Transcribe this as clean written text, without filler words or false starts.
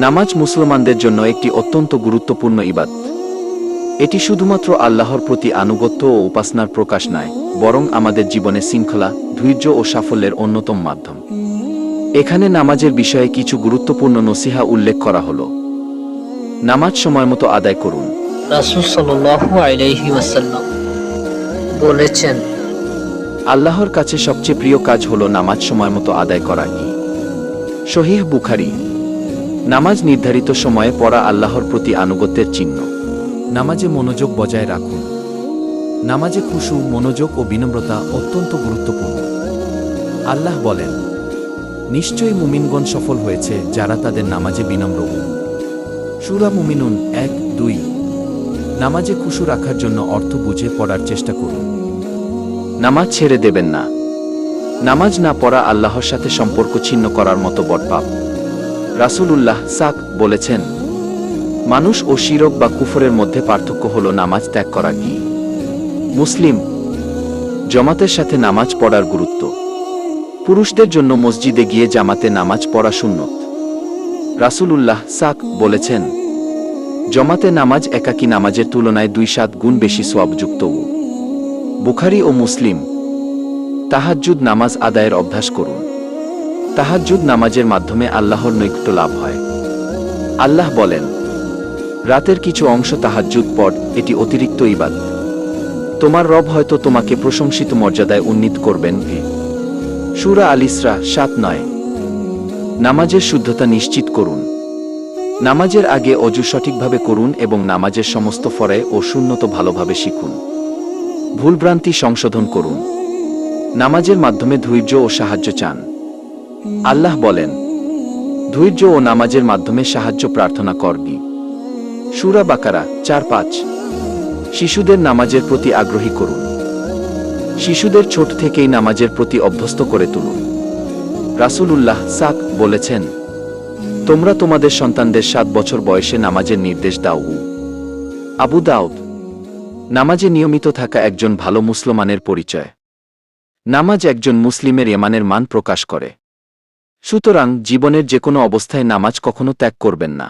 নামাজ মুসলমানদের জন্য একটি অত্যন্ত গুরুত্বপূর্ণ ইবাদত। এটি শুধুমাত্র আল্লাহর প্রতি আনুগত্য ও উপাসনার প্রকাশ নয়, বরং আমাদের জীবনে শৃঙ্খলা, ধৈর্য ও সাফল্যের অন্যতম মাধ্যম। এখানে নামাজের বিষয়ে কিছু গুরুত্বপূর্ণ নসিহা উল্লেখ করা হলো। নামাজ সময়মতো আদায় করুন। রাসূল সাল্লাল্লাহু আলাইহি ওয়াসাল্লাম বলেছেন, আল্লাহর কাছে সবচেয়ে প্রিয় কাজ হলো নামাজ সময়মতো আদায় করা। সহিহ বুখারী। নামাজ নির্ধারিত সময়ে পড়া আল্লাহর প্রতি আনুগত্যের চিহ্ন। নামাজে মনোযোগ বজায় রাখুন। নামাজে খুশু, মনোযোগ ও বিনম্রতা অত্যন্ত গুরুত্বপূর্ণ। আল্লাহ বলেন, নিশ্চয়ই মুমিনগণ সফল হয়েছে যারা তাদের নামাজে বিনম্র। সূরা মুমিনুন ১-২। নামাজে খুশু রাখার জন্য অর্থ বুঝে পড়ার চেষ্টা করুন। নামাজ ছেড়ে দেবেন না। নামাজ না পড়া আল্লাহর সাথে সম্পর্ক ছিন্ন করার মতো বড় পাপ। রাসূলুল্লাহ সাক বলেছেন, মানুষ ও শিরক বা কুফরের মধ্যে পার্থক্য হল নামাজ ত্যাগ করা। কি মুসলিম। জামাতের সাথে নামাজ পড়ার গুরুত্ব। পুরুষদের জন্য মসজিদে গিয়ে জামাতে নামাজ পড়া সুন্নত। রাসূলুল্লাহ সাক বলেছেন, জামাতে নামাজ একাকী নামাজের তুলনায় ২-৭ গুণ বেশি সওয়াবযুক্ত। বুখারী ও মুসলিম। তাহাজ্জুদ নামাজ আদায়ের অভ্যাস করুন। তাহাজ্জুদ নামাজের মাধ্যমে আল্লাহর নৈকট্য লাভ হয়। আল্লাহ বলেন, রাতের কিছু অংশ তাহাজ্জুদ পড়, এটি অতিরিক্ত ইবাদত। তোমার রব হয়তো তোমাকে প্রশংসিত মর্যাদায় উন্নীত করবেন। সূরা আল ইসরা ৭-৯। নামাজের শুদ্ধতা নিশ্চিত করুন। নামাজের আগে অজু সঠিকভাবে করুন এবং নামাজের সমস্ত ফরজ ও সুন্নত ভালোভাবে শিখুন। ভুলভ্রান্তি সংশোধন করুন। নামাজের মাধ্যমে ধৈর্য ও সাহায্য চান। আল্লাহ বলেন, ধৈর্য ও নামাজের মাধ্যমে সাহায্য প্রার্থনা করবি। সূরা বাকারা ৪-৫। শিশুদের নামাজের প্রতি আগ্রহী করুন। শিশুদের ছোট থেকেই নামাজের প্রতি অভ্যস্ত করে তুলুন। রাসূলুল্লাহ সাক বলেছেন, তোমরা তোমাদের সন্তানদের ৭ বছর বয়সে নামাজের নির্দেশ দাও। আবু দাউদ। নামাজে নিয়মিত থাকা একজন ভালো মুসলমানের পরিচয়। নামাজ একজন মুসলিমের ঈমানের মান প্রকাশ করে। সুতরাং জীবনের যে কোনো অবস্থায় নামাজ কখনো ত্যাগ করবেন না।